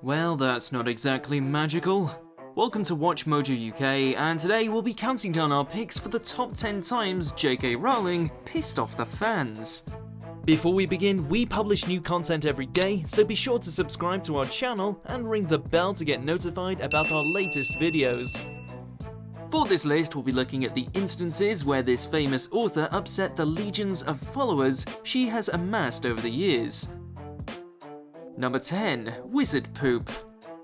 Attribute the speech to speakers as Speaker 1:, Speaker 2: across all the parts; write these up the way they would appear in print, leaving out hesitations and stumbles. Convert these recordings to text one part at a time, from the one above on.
Speaker 1: Well, that's not exactly magical. Welcome to WatchMojo UK, and today we'll be counting down our picks for the top 10 times JK Rowling pissed off the fans. Before we begin, we publish new content every day, so be sure to subscribe to our channel and ring the bell to get notified about our latest videos. For this list, we'll be looking at the instances where this famous author upset the legions of followers she has amassed over the years. Number 10. Wizard Poop.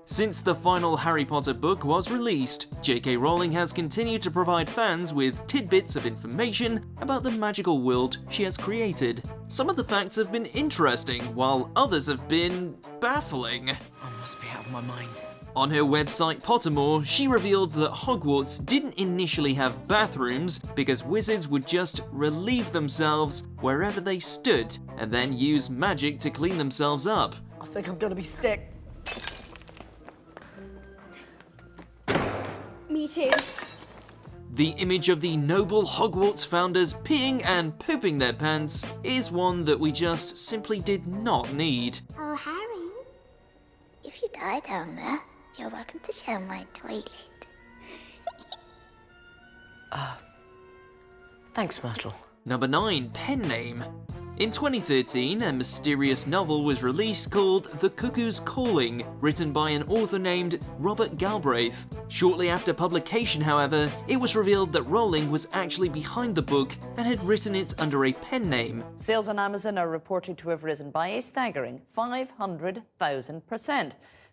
Speaker 1: Since the final Harry Potter book was released, JK Rowling has continued to provide fans with tidbits of information about the magical world she has created. Some of the facts have been interesting, while others have been baffling.
Speaker 2: I must be out of my mind.
Speaker 1: On her website Pottermore, she revealed that Hogwarts didn't initially have bathrooms because wizards would just relieve themselves wherever they stood and then use magic to clean themselves up.
Speaker 2: I think I'm gonna be sick.
Speaker 3: Me too.
Speaker 1: The image of the noble Hogwarts founders peeing and pooping their pants is one that we just simply did not need.
Speaker 3: Oh, Harry, if you die down there, you're welcome to share my toilet.
Speaker 2: Thanks, Myrtle.
Speaker 1: Number 9. Pen name. In 2013, a mysterious novel was released called The Cuckoo's Calling, written by an author named Robert Galbraith. Shortly after publication, however, it was revealed that Rowling was actually behind the book and had written it under a pen name.
Speaker 4: Sales on Amazon are reported to have risen by a staggering 500,000%.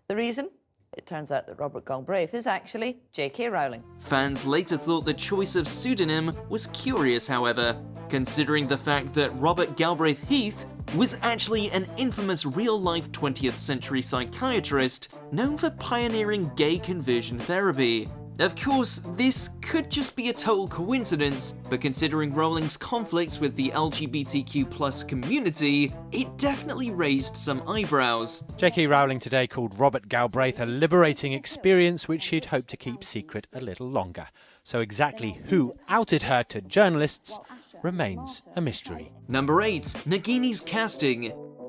Speaker 4: The reason? It turns out that Robert Galbraith is actually JK Rowling.
Speaker 1: Fans later thought the choice of pseudonym was curious, however, considering the fact that Robert Galbraith Heath was actually an infamous real-life 20th century psychiatrist known for pioneering gay conversion therapy. Of course, this could just be a total coincidence, but considering Rowling's conflicts with the LGBTQ+ community, it definitely raised some eyebrows.
Speaker 5: JK Rowling today called Robert Galbraith a liberating experience which she'd hoped to keep secret a little longer. So exactly who outed her to journalists remains a mystery.
Speaker 1: Number 8. Nanis Casting.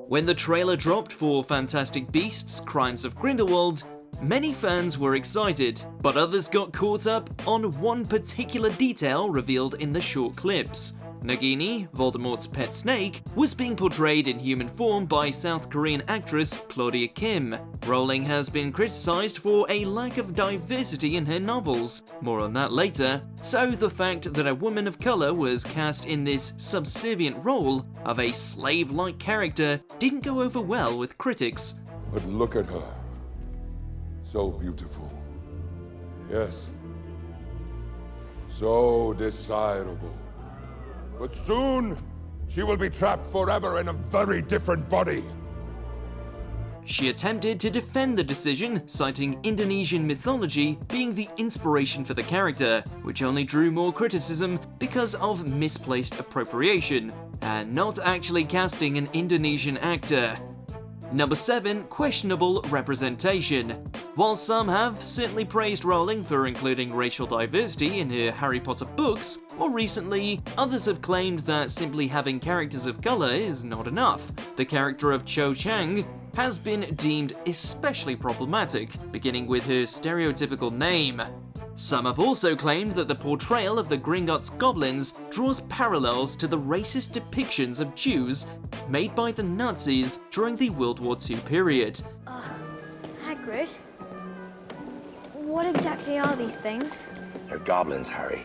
Speaker 1: When the trailer dropped for Fantastic Beasts: Crimes of Grindelwald, many fans were excited, but others got caught up on one particular detail revealed in the short clips. Nagini, Voldemort's pet snake, was being portrayed in human form by South Korean actress Claudia Kim. Rowling has been criticised for a lack of diversity in her novels, more on that later, so the fact that a woman of colour was cast in this subservient role of a slave-like character didn't go over well with critics.
Speaker 6: But look at her. So beautiful. Yes. So desirable. But soon, she will be trapped forever in a very different body.
Speaker 1: She attempted to defend the decision, citing Indonesian mythology being the inspiration for the character, which only drew more criticism because of misplaced appropriation, and not actually casting an Indonesian actor. Number 7. Questionable representation. While some have certainly praised Rowling for including racial diversity in her Harry Potter books, more recently, others have claimed that simply having characters of colour is not enough. The character of Cho Chang has been deemed especially problematic, beginning with her stereotypical name. Some have also claimed that the portrayal of the Gringotts goblins draws parallels to the racist depictions of Jews made by the Nazis during the World War II period.
Speaker 3: Hagrid, what exactly are these things?
Speaker 7: They're goblins, Harry.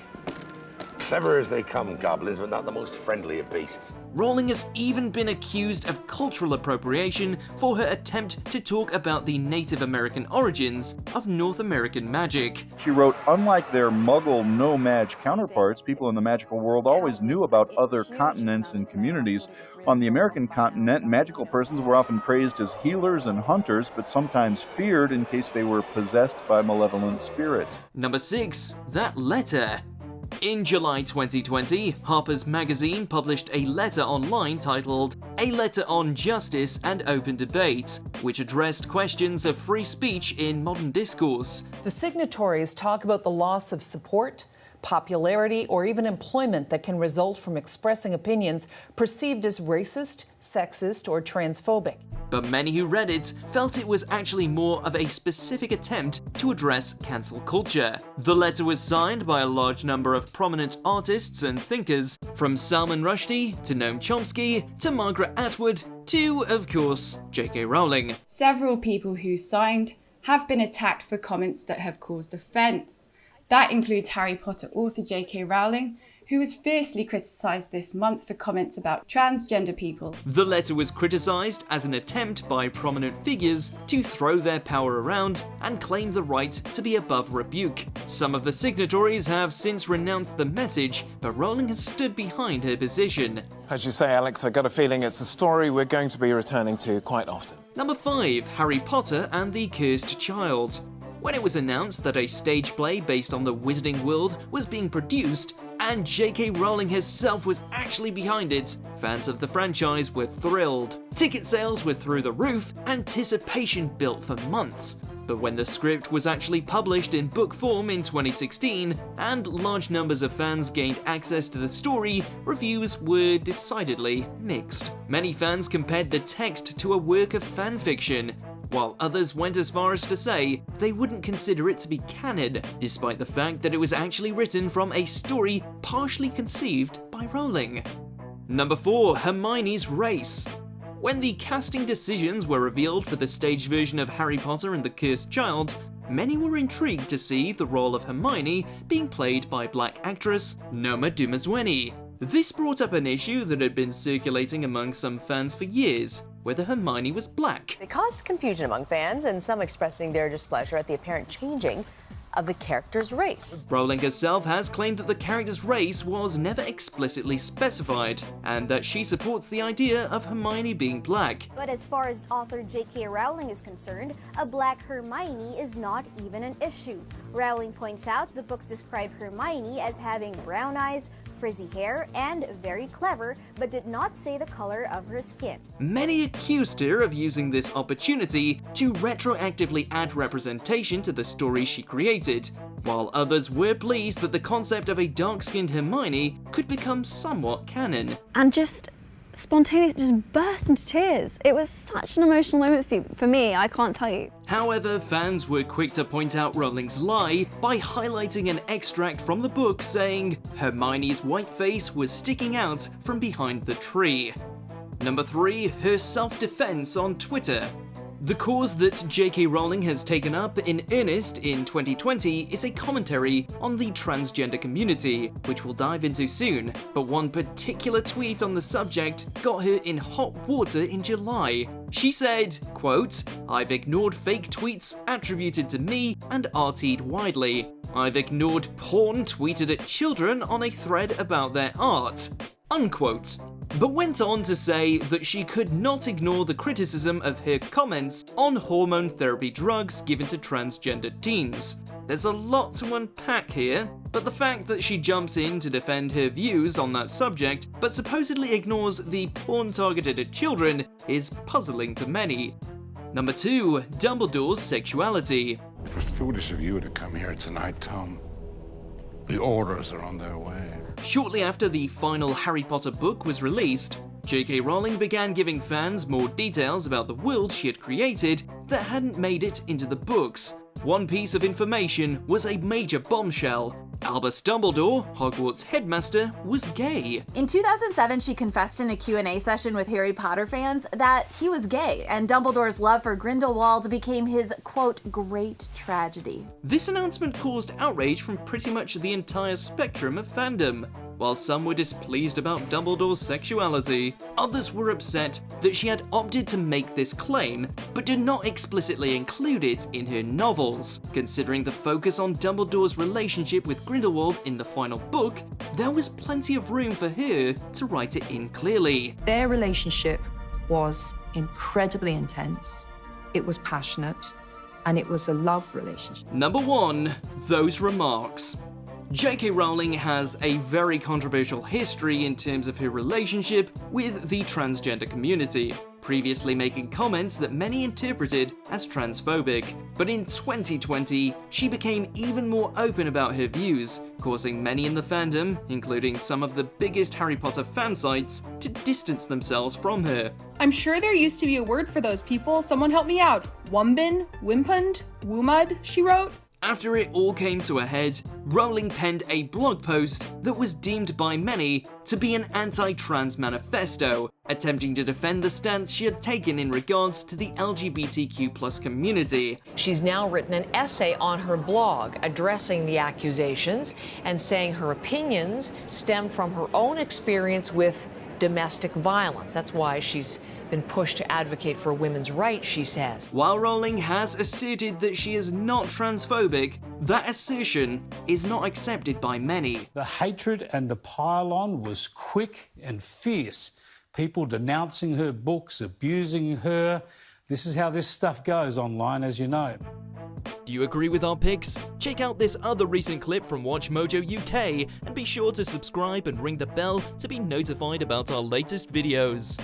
Speaker 7: Clever as they come, goblins, but not the most friendly of beasts.
Speaker 1: Rowling has even been accused of cultural appropriation for her attempt to talk about the Native American origins of North American magic.
Speaker 8: She wrote, unlike their Muggle no-mag counterparts, people in the magical world always knew about other continents and communities. On the American continent, magical persons were often praised as healers and hunters, but sometimes feared in case they were possessed by malevolent spirits.
Speaker 1: Number 6. That letter. In July 2020, Harper's Magazine published a letter online titled A Letter on Justice and Open Debate, which addressed questions of free speech in modern discourse.
Speaker 9: The signatories talk about the loss of support, popularity, or even employment that can result from expressing opinions perceived as racist, sexist, or transphobic.
Speaker 1: but many who read it felt it was actually more of a specific attempt to address cancel culture. The letter was signed by a large number of prominent artists and thinkers, from Salman Rushdie to Noam Chomsky to Margaret Atwood to, of course, JK Rowling.
Speaker 10: Several people who signed have been attacked for comments that have caused offence. That includes Harry Potter author JK Rowling, who was fiercely criticised this month for comments about transgender people.
Speaker 1: The letter was criticised as an attempt by prominent figures to throw their power around and claim the right to be above rebuke. Some of the signatories have since renounced the message, but Rowling has stood behind her position.
Speaker 11: As you say, Alex, I got a feeling it's a story we're going to be returning to quite often.
Speaker 1: Number 5. Harry Potter and the Cursed Child. When it was announced that a stage play based on the Wizarding World was being produced, and JK Rowling herself was actually behind it, fans of the franchise were thrilled. Ticket sales were through the roof, anticipation built for months. But when the script was actually published in book form in 2016, and large numbers of fans gained access to the story, reviews were decidedly mixed. Many fans compared the text to a work of fanfiction, while others went as far as to say they wouldn't consider it to be canon, despite the fact that it was actually written from a story partially conceived by Rowling. Number 4. Hermiones Race. When the casting decisions were revealed for the stage version of Harry Potter and the Cursed Child, many were intrigued to see the role of Hermione being played by black actress Noma Dumezweni. This brought up an issue that had been circulating among some fans for years, whether Hermione was black.
Speaker 12: It caused confusion among fans, and some expressing their displeasure at the apparent changing of the character's race.
Speaker 1: Rowling herself has claimed that the character's race was never explicitly specified, and that she supports the idea of Hermione being black.
Speaker 13: But as far as author JK Rowling is concerned, a black Hermione is not even an issue. Rowling points out the books describe Hermione as having brown eyes, frizzy hair, and very clever, but did not say the color of her skin.
Speaker 1: Many accused her of using this opportunity to retroactively add representation to the story she created, while others were pleased that the concept of a dark-skinned Hermione could become somewhat canon.
Speaker 14: And just spontaneously just burst into tears. It was such an emotional moment for me, I can't tell you.
Speaker 1: However, fans were quick to point out Rowling's lie by highlighting an extract from the book saying Hermione's white face was sticking out from behind the tree. Number 3. Her self-defense on Twitter. The cause that JK Rowling has taken up in earnest in 2020 is a commentary on the transgender community, which we'll dive into soon, but one particular tweet on the subject got her in hot water in July. She said, quote, "I've ignored fake tweets attributed to me and RT'd widely. I've ignored porn tweeted at children on a thread about their art," unquote. But went on to say that she could not ignore the criticism of her comments on hormone therapy drugs given to transgender teens. There's a lot to unpack here, but the fact that she jumps in to defend her views on that subject, but supposedly ignores the porn targeted at children, is puzzling to many. Number 2. Dumbledores Sexuality.
Speaker 6: It was foolish of you to come here tonight, Tom. The orders are on their way.
Speaker 1: Shortly after the final Harry Potter book was released, JK Rowling began giving fans more details about the world she had created that hadn't made it into the books. One piece of information was a major bombshell. Albus Dumbledore, Hogwarts headmaster, was gay.
Speaker 15: In 2007, she confessed in a Q&A session with Harry Potter fans that he was gay, and Dumbledore's love for Grindelwald became his, quote, great tragedy.
Speaker 1: This announcement caused outrage from pretty much the entire spectrum of fandom. While some were displeased about Dumbledore's sexuality, others were upset that she had opted to make this claim, but did not explicitly include it in her novels. Considering the focus on Dumbledore's relationship with Grindelwald in the final book, there was plenty of room for her to write it in clearly.
Speaker 16: Their relationship was incredibly intense, it was passionate, and it was a love relationship.
Speaker 1: Number 1. Those remarks. JK Rowling has a very controversial history in terms of her relationship with the transgender community. previously making comments that many interpreted as transphobic. But in 2020, she became even more open about her views, causing many in the fandom, including some of the biggest Harry Potter fan sites, to distance themselves from her.
Speaker 17: I'm sure there used to be a word for those people. Someone help me out. Wumbin? Wimpund? Wumud? She wrote.
Speaker 1: After it all came to a head, Rowling penned a blog post that was deemed by many to be an anti-trans manifesto, attempting to defend the stance she had taken in regards to the LGBTQ+ community.
Speaker 18: She's now written an essay on her blog addressing the accusations and saying her opinions stem from her own experience with domestic violence. That's why she's been pushed to advocate for women's rights, she says.
Speaker 1: While Rowling has asserted that she is not transphobic, that assertion is not accepted by many.
Speaker 19: The hatred and the pile-on was quick and fierce. People denouncing her books, abusing her. This is how this stuff goes online, as you know.
Speaker 1: Do you agree with our picks? Check out this other recent clip from WatchMojo UK and be sure to subscribe and ring the bell to be notified about our latest videos.